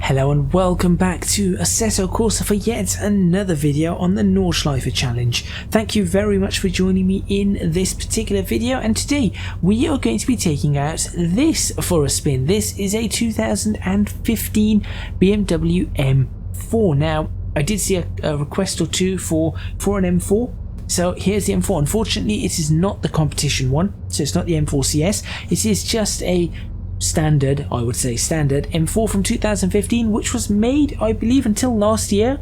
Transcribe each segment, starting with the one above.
Hello and welcome back to Assetto Corsa for yet another video on the Nordschleife challenge. Thank you very much for joining me in this particular video, and today we are going to be taking out this for a spin. This is a 2015 BMW M4. Now, I did see a request or two for an M4. So here's the M4. Unfortunately, it is not the competition one, so it's not the M4 CS. It is just a standard, I would say standard M4 from 2015, which was made, I believe, until last year,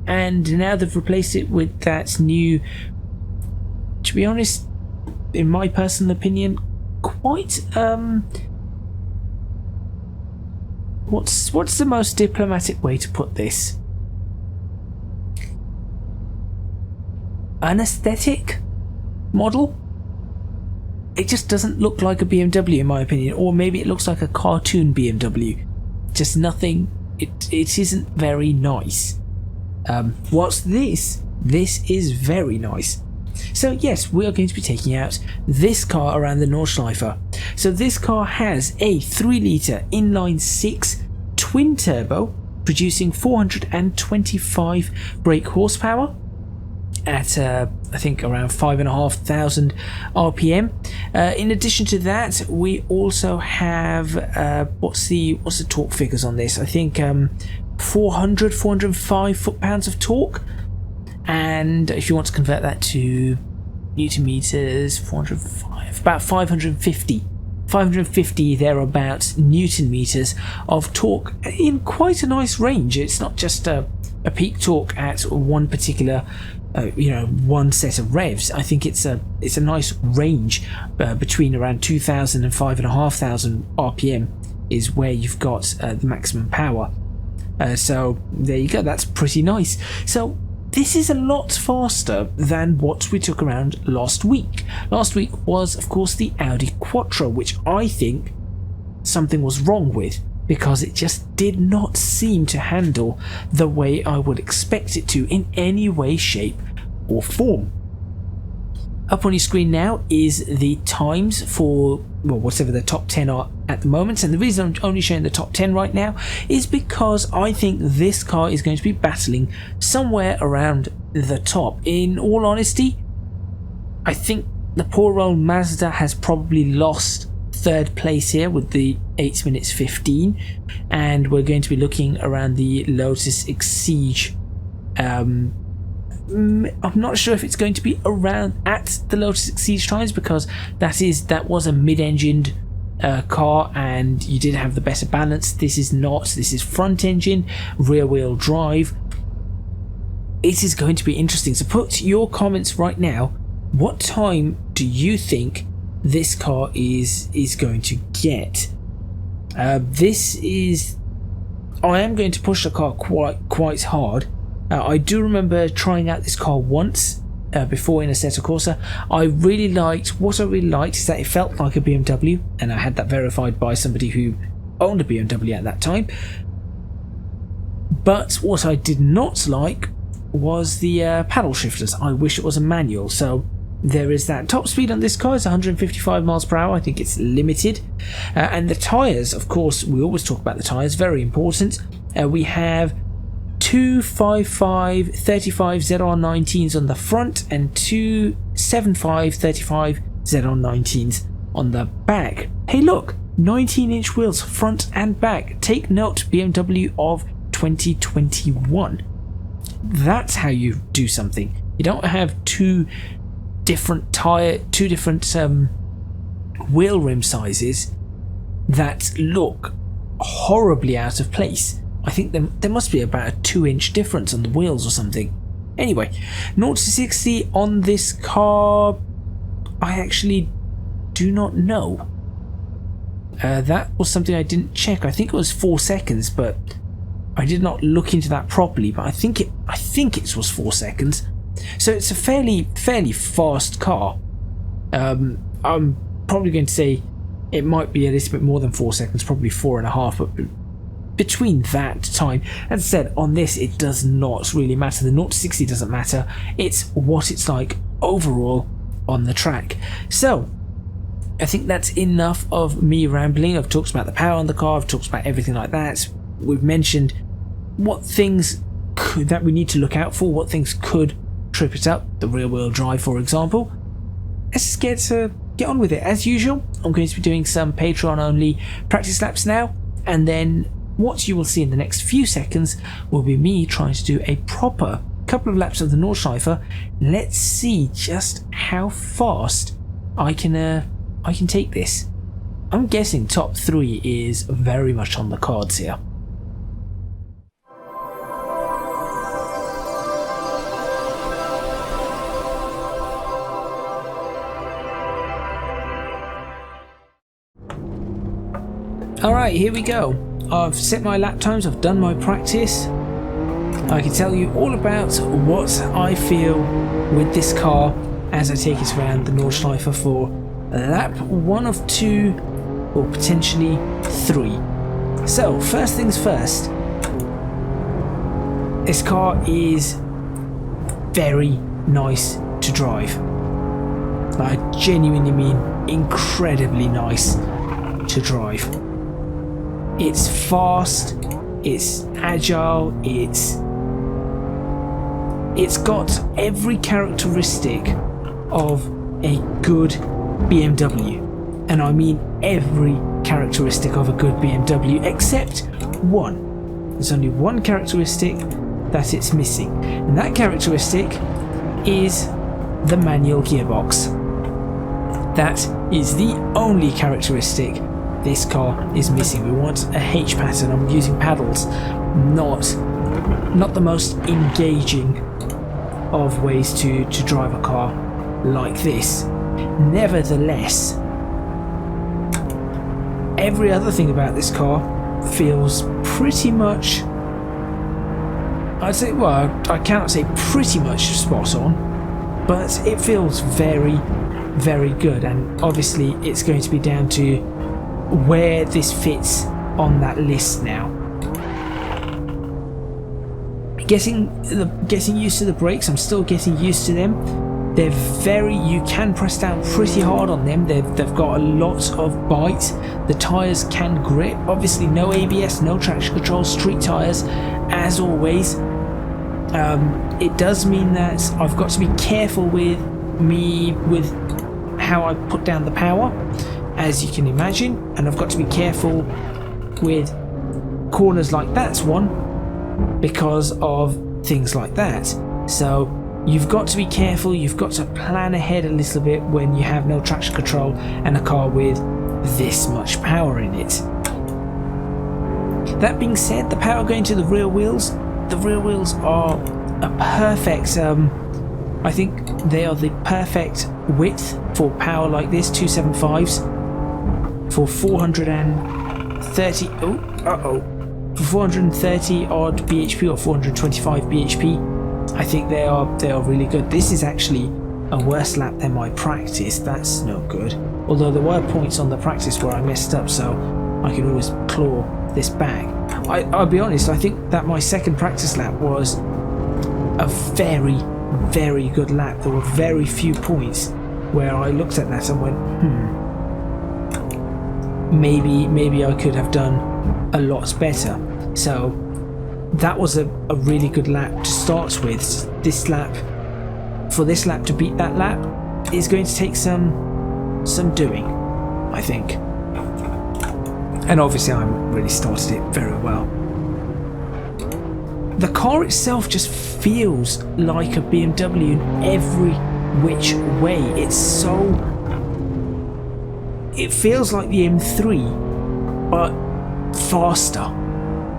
and now they've replaced it with that new, to be honest, in my personal opinion, quite what's the most diplomatic way to put this? Anesthetic model. It just doesn't look like a BMW in my opinion, or maybe it looks like a cartoon BMW. Just nothing, it isn't very nice. What's this? This is very nice. So yes, we are going to be taking out this car around the Nordschleife. So this car has a 3-litre inline-6 twin turbo producing 425 brake horsepower at I think around 5,500 RPM. In addition to that, we also have what's the torque figures on this? I think 405 foot-pounds of torque, and if you want to convert that to Newton meters, 405, about 550 thereabouts Newton meters of torque in quite a nice range. It's not just a peak torque at one particular one set of revs. I think it's a nice range between around 2,000 and 5,500 RPM is where you've got the maximum power. So there you go, that's pretty nice. So this is a lot faster than what we took around last week. Last week was, of course, the Audi Quattro, which I think something was wrong with, because it just did not seem to handle the way I would expect it to in any way, shape or form. Up on your screen now is the times for, well, whatever the top 10 are at the moment, and the reason I'm only showing the top 10 right now is because I think this car is going to be battling somewhere around the top. In all honesty, I think the poor old Mazda has probably lost third place here with the 8 minutes 15, and we're going to be looking around the Lotus Exige. I'm not sure if it's going to be around at the Lotus Exige times, because that was a mid-engined car and you did have the better balance. This is not. This is front engine, rear wheel drive. It is going to be interesting, so put your comments right now. What time do you think this car is going to get? I am going to push the car quite hard. I do remember trying out this car once before in Assetto Corsa. What I really liked is that it felt like a BMW, and I had that verified by somebody who owned a BMW at that time. But what I did not like was the paddle shifters. I wish it was a manual. So there is that. Top speed on this car is 155 miles per hour. I think it's limited. And the tyres, of course, we always talk about the tyres, very important. We have two 5.5 35 ZR19s on the front and two 7.5 35 ZR19s on the back. Hey look, 19-inch wheels front and back. Take note, BMW of 2021. That's how you do something. You don't have two different wheel rim sizes that look horribly out of place. I think there must be about a 2-inch difference on the wheels or something. Anyway, 0 to 60 on this car, I actually do not know. That was something I didn't check. I think it was 4 seconds, but I did not look into that properly. But I think it was 4 seconds. So it's a fairly fast car. I'm probably going to say it might be a little bit more than 4 seconds, probably 4.5, but between that time, as I said, on this it does not really matter. The 0 to 60 doesn't matter. It's what it's like overall on the track. So I think that's enough of me rambling. I've talked about the power on the car, I've talked about everything like that. we've mentioned what things that we need to look out for, what things could trip it up, the rear wheel drive for example. Let's just get on with it. As usual, I'm going to be doing some Patreon only practice laps now, and then what you will see in the next few seconds will be me trying to do a proper couple of laps of the Nordschleife. Let's see just how fast I can take this. I'm guessing top 3 is very much on the cards here. Alright, here we go. I've set my lap times, I've done my practice. I can tell you all about what I feel with this car as I take it around the Nordschleife for lap 1 of 2 or potentially 3. So first things first, this car is very nice to drive. I genuinely mean incredibly nice to drive. It's fast, it's agile, it's got every characteristic of a good BMW. And I mean every characteristic of a good BMW except one. There's only one characteristic that it's missing, and that characteristic is the manual gearbox. That is the only characteristic this car is missing. We want a H pattern. I'm using paddles, not the most engaging of ways to drive a car like this. Nevertheless, every other thing about this car feels pretty much, I'd say, well, I cannot say pretty much spot on, but it feels very, very good. And obviously it's going to be down to where this fits on that list now. Getting used to the brakes, I'm still getting used to them. They're you can press down pretty hard on them. They've got a lot of bite. The tyres can grip. Obviously no ABS, no traction control, street tyres as always. It does mean that I've got to be careful with how I put down the power, as you can imagine, and I've got to be careful with corners like that's one because of things like that. So you've got to be careful, you've got to plan ahead a little bit when you have no traction control and a car with this much power in it. That being said, the power going to the rear wheels are a perfect, I think they are the perfect width for power like this, 275s for 430, for 430 odd bhp or 425 bhp. I think they are really good. This is actually a worse lap than my practice. That's no good. Although there were points on the practice where I messed up, so I can always claw this back. I'll be honest, I think that my second practice lap was a very, very good lap. There were very few points where I looked at that and went, maybe I could have done a lot better. So that was a really good lap to start with. For this lap to beat that lap is going to take some doing, I think. And obviously I really started it very well. The car itself just feels like a BMW in every which way. It feels like the M3 but faster.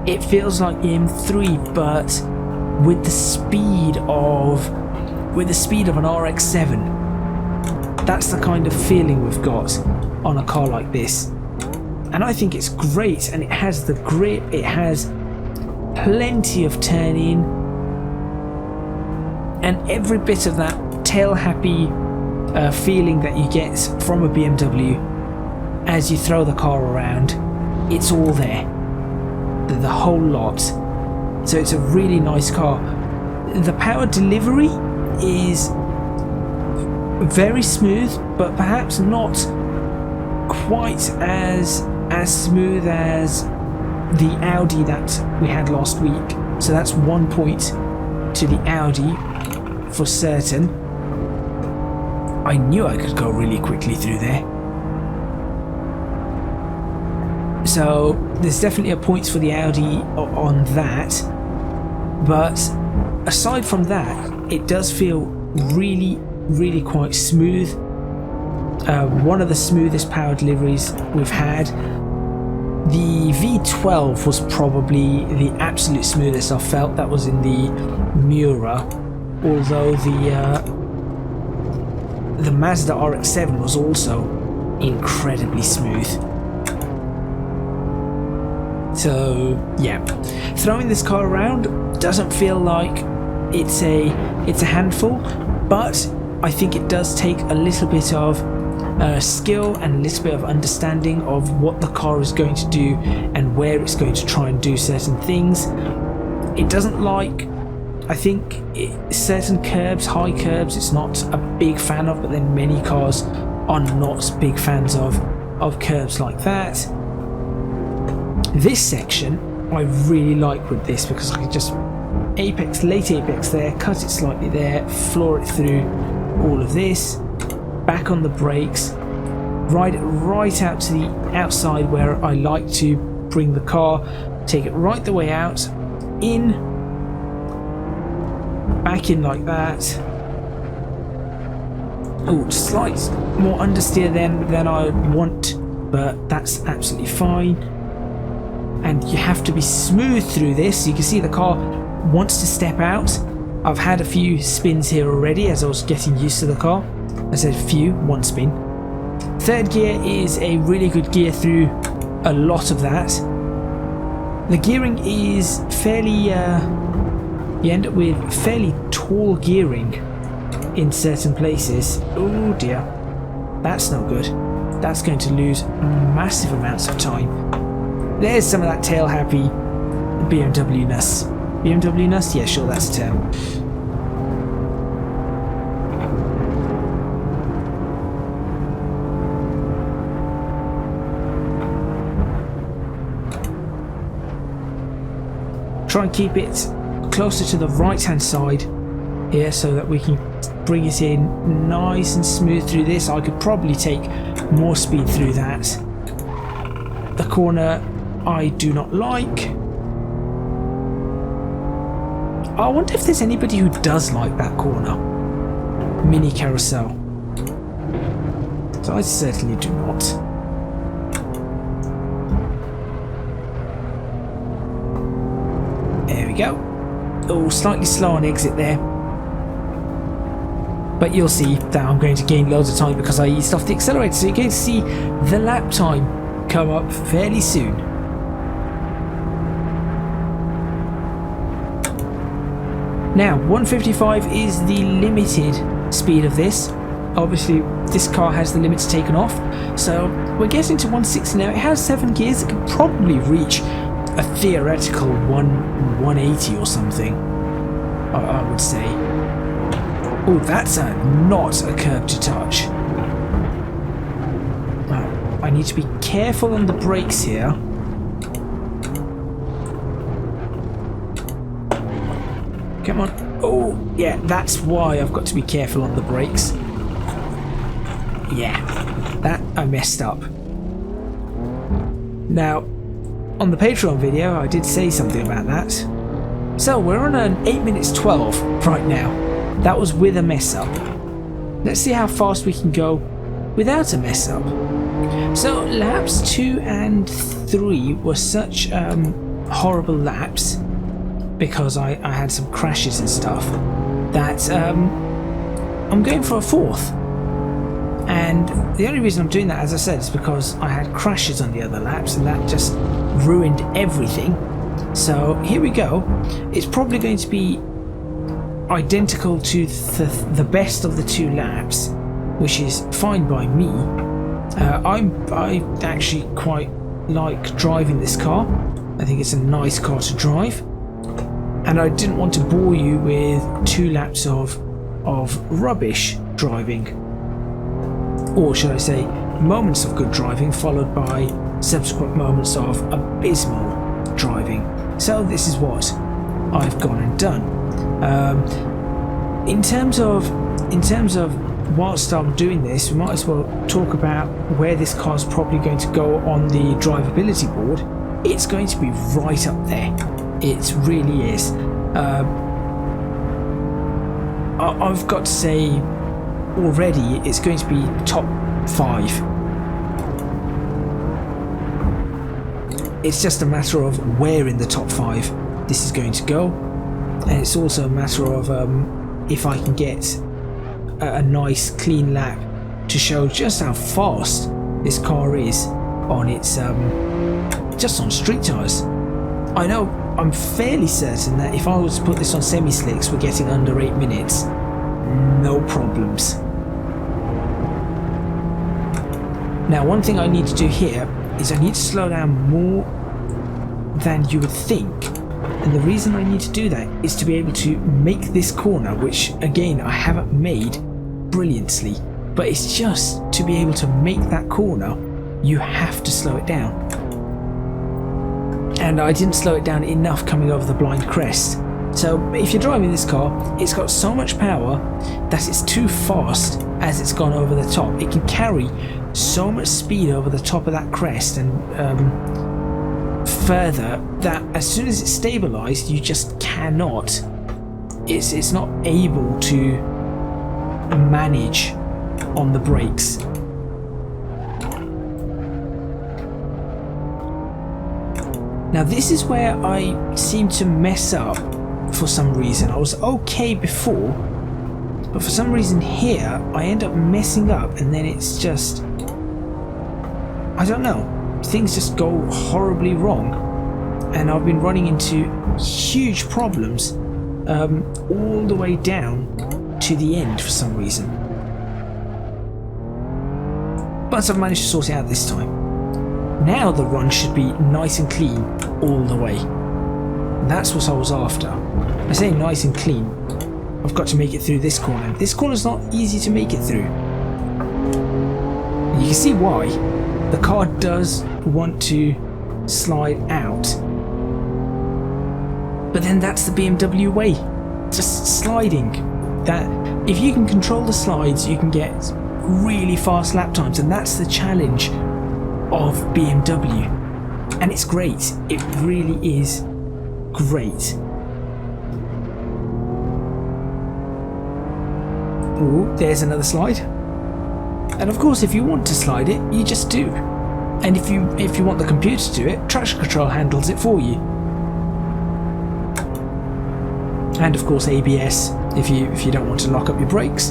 It feels like the M3 but with the speed of an RX-7. That's the kind of feeling we've got on a car like this. And I think it's great, and it has the grip, it has plenty of turning, and every bit of that tail happy feeling that you get from a BMW as you throw the car around, it's all there, the whole lot. So it's a really nice car. The power delivery is very smooth, but perhaps not quite as smooth as the Audi that we had last week. So that's 1 point to the Audi for certain. I knew I could go really quickly through there. So there's definitely a points for the Audi on that. But aside from that, it does feel really quite smooth. One of the smoothest power deliveries we've had. The V12 was probably the absolute smoothest I've felt. That was in the Miura, although the Mazda RX-7 was also incredibly smooth. So yeah, throwing this car around doesn't feel like it's a handful, but I think it does take a little bit of skill and a little bit of understanding of what the car is going to do and where it's going to try and do certain things. It doesn't like, I think, certain curbs, high curbs, it's not a big fan of, but then many cars are not big fans of curbs like that. This section I really like with this because I can just late apex there, cut it slightly there, floor it through all of this, back on the brakes, ride it right out to the outside where I like to bring the car, take it right the way out, in, back in like that. Oh, slight more understeer than I want, but that's absolutely fine. And you have to be smooth through this. You can see the car wants to step out. I've had a few spins here already as I was getting used to the car. I said few, 1 spin. Third gear is a really good gear through a lot of that. The gearing is fairly, you end up with fairly tall gearing in certain places. Oh dear, that's no good. That's going to lose massive amounts of time. There's some of that tail happy BMW-ness. BMW-ness? Yeah, sure, that's a term. Try and keep it closer to the right hand side here so that we can bring it in nice and smooth through this. I could probably take more speed through that. The corner I do not like. I wonder if there's anybody who does like that corner. Mini carousel. So I certainly do not. There we go. Oh, slightly slow on exit there. But you'll see that I'm going to gain loads of time because I eased off the accelerator. So you're going to see the lap time come up fairly soon. Now, 155 is the limited speed of this. Obviously, this car has the limits taken off. So we're getting to 160 now. It has 7 gears. It could probably reach a theoretical 180 or something, I would say. Oh, that's not a curb to touch. I need to be careful on the brakes here. Come on. Oh, yeah, that's why I've got to be careful on the brakes. Yeah, that I messed up. Now, on the Patreon video, I did say something about that. So, we're on an 8 minutes 12 right now. That was with a mess up. Let's see how fast we can go without a mess up. So, laps 2 and 3 were such horrible laps, because I had some crashes and stuff, that I'm going for a 4th. And the only reason I'm doing that, as I said, is because I had crashes on the other laps and that just ruined everything. So here we go. It's probably going to be identical to the best of the 2 laps, which is fine by me. I actually quite like driving this car. I think it's a nice car to drive. And I didn't want to bore you with 2 laps of rubbish driving. Or should I say, moments of good driving followed by subsequent moments of abysmal So this is what I've gone and done. In terms of whilst I'm doing this, we might as well talk about where this car's probably going to go on the drivability board. It's going to be right up there. It really is. I've got to say already it's going to be top 5. It's just a matter of where in the top 5 this is going to go, and it's also a matter of if I can get a nice clean lap to show just how fast this car is on its just on street tyres. I'm fairly certain that if I was to put this on semi-slicks, we're getting under 8 minutes, no problems. Now, one thing I need to do here is I need to slow down more than you would think, and the reason I need to do that is to be able to make this corner, which again I haven't made brilliantly, but it's just to be able to make that corner you have to slow it down, and I didn't slow it down enough coming over the blind crest. So if you're driving this car, it's got so much power that it's too fast as it's gone over the top. It can carry so much speed over the top of that crest and further that as soon as it's stabilized, you just cannot, it's not able to manage on the brakes. Now this is where I seem to mess up for some reason. I was okay before, but for some reason here I end up messing up, and then it's just, I don't know, things just go horribly wrong, and I've been running into huge problems all the way down to the end for some reason. But I've managed to sort it out this time. Now the run should be nice and clean all the way. That's what I was after. I say nice and clean. I've got to make it through this corner. This corner's not easy to make it through. You can see why. The car does want to slide out. But then that's the BMW way. Just sliding. That if you can control the slides, you can get really fast lap times, and that's the challenge of BMW. And it's great. It really is great. Ooh, there's another slide. And of course, if you want to slide it, you just do. And if you want the computer to do it, traction control handles it for you. And of course ABS if you don't want to lock up your brakes.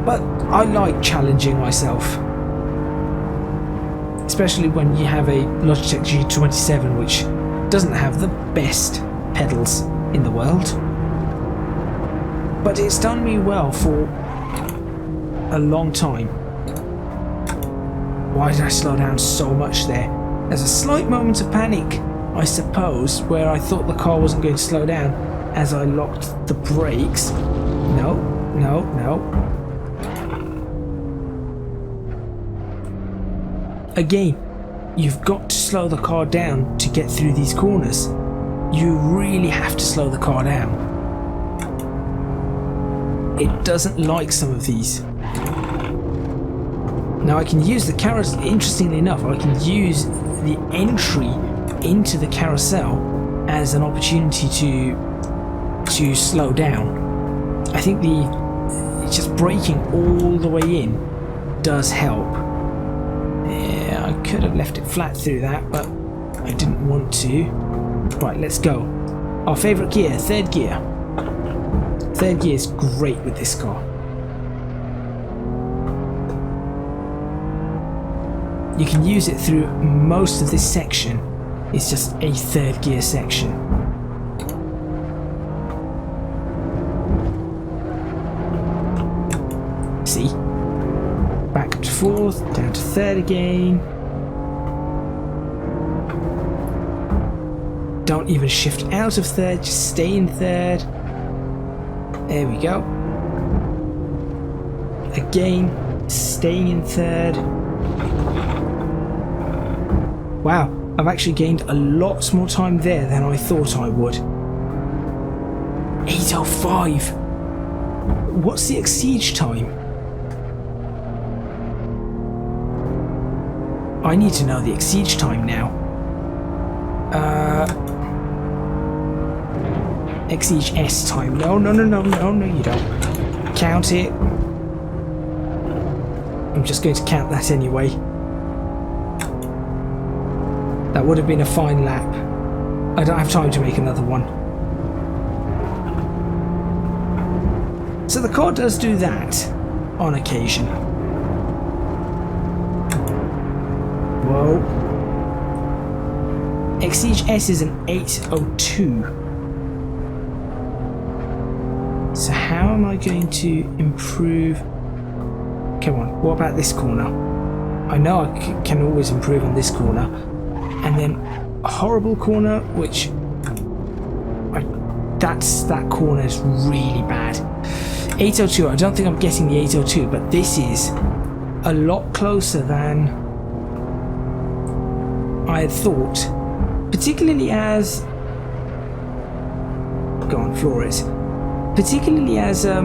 But I like challenging myself, especially when you have a Logitech G27 which doesn't have the best pedals in the world. But it's done me well for a long time. Why did I slow down so much there? There's a slight moment of panic, I suppose, where I thought the car wasn't going to slow down as I locked the brakes. No. Again, you've got to slow the car down to get through these corners. You really have to slow the car down. It doesn't like some of these. Now I can use the carousel, interestingly enough, I can use the entry into the carousel as an opportunity to slow down. I think just braking all the way in does help. Yeah, I could have left it flat through that, but I didn't want to. Right, let's go. Our favourite gear, third gear. Third gear is great with this car. You can use it through most of this section. It's just a third gear section. See? Back to fourth, down to third again. Don't even shift out of third, just stay in third. There we go. Again, staying in third. Wow, I've actually gained a lot more time there than I thought I would. 8:05. What's the Exige time? I need to know the Exige time now. Exige S time. No, you don't. Count it. I'm just going to count that anyway. That would have been a fine lap. I don't have time to make another one. So the car does do that on occasion. Whoa. Exige S is an 8:02. So how am I going to improve? Come on, what about this corner? I know I can always improve on this corner. And then a horrible corner, which that corner is really bad. 8:02. I don't think I'm getting the 8:02, but this is a lot closer than I had thought, particularly as go on, Flores. Particularly as the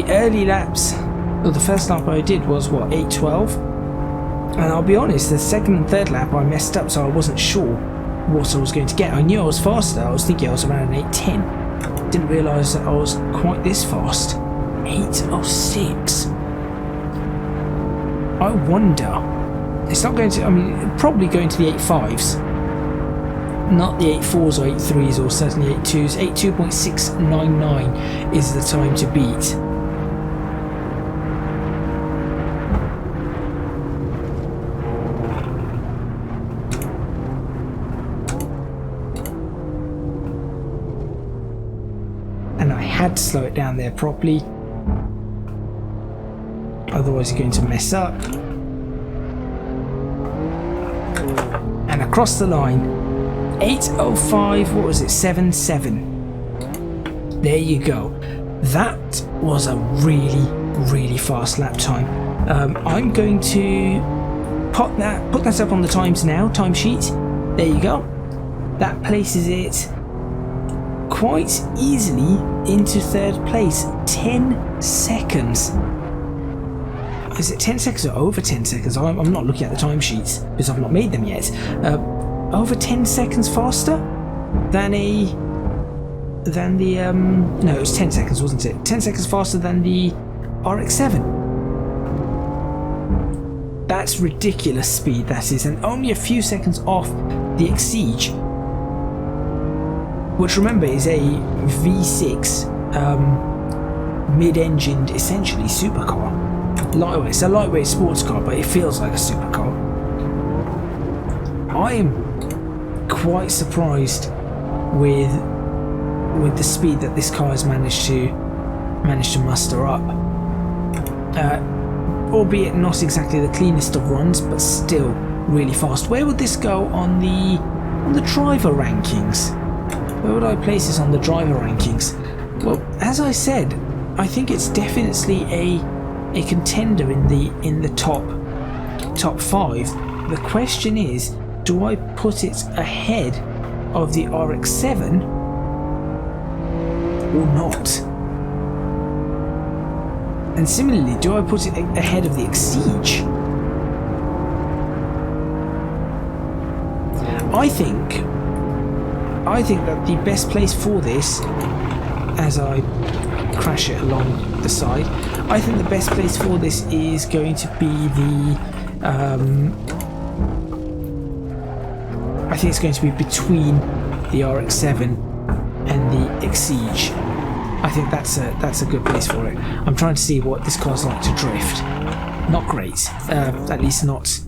early laps, or the first lap I did was what, 8:12. And I'll be honest, the second and third lap I messed up, so I wasn't sure what I was going to get. I knew I was faster. I was thinking I was around an 8:10. Didn't realise that I was quite this fast. 8:06. I wonder. It's not going to. I mean, probably going to the 8.5s. Not the 8.4s or 8.3s, or certainly 8.2s. 8.2.699 is the time to beat. Had to slow it down there properly, otherwise you're going to mess up. And across the line, 8:05. What was it? 7.7. There you go. That was a really fast lap time. I'm going to put that up on the times now timesheet. There you go. That places it quite easily into third place. 10 seconds. Is it 10 seconds or over 10 seconds? I'm not looking at the timesheets because I've not made them yet. Over 10 seconds faster than the no, it was 10 seconds, wasn't it? 10 seconds faster than the RX-7. That's ridiculous speed, that is, and only a few seconds off the Exige, which, remember, is a V6 mid-engined, essentially, supercar. Lightweight. It's a lightweight sports car, but it feels like a supercar. I am quite surprised with the speed that this car has managed to muster up. Albeit not exactly the cleanest of runs, but still really fast. Where would this go on the driver rankings? Where would I place this on the driver rankings? Well, as I said, I think it's definitely a contender in the top 5. The question is, do I put it ahead of the RX-7 or not? And similarly, do I put it ahead of the Exige? I think that the best place for this, as I crash it along the side, I think the best place for this is going to be the I think it's going to be between the RX-7 and the Exige. I think that's a good place for it. I'm trying to see what this car's like to drift. Not great, at least not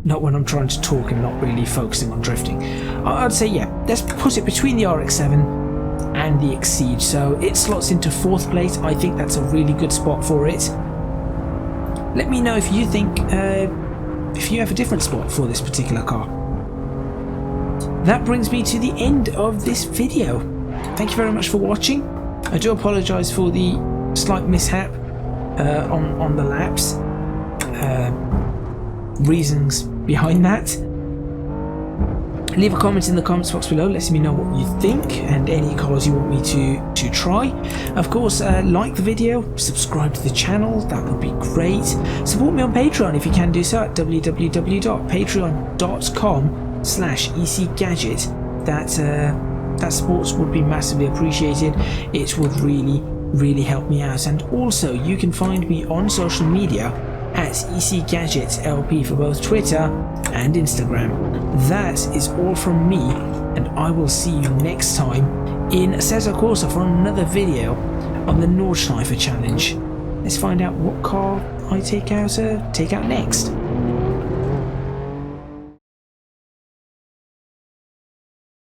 when I'm trying to talk and not really focusing on drifting. I'd say, yeah, let's put it between the RX-7 and the Exige. So it slots into 4th place. I think that's a really good spot for it. Let me know if you think if you have a different spot for this particular car. That brings me to the end of this video. Thank you very much for watching. I do apologise for the slight mishap on the laps. Reasons behind that. Leave a comment in the comments box below letting me know what you think and any cars you want me to try. Of course, like the video, subscribe to the channel, that would be great. Support me on Patreon if you can do so at www.patreon.com/ECGadget. That support would be massively appreciated. It would really help me out. And also, you can find me on social media at ECGadget LP for both Twitter and Instagram. That is all from me, and I will see you next time in Assetto Corsa for another video on the Nordschleife challenge. Let's find out what car I take out next.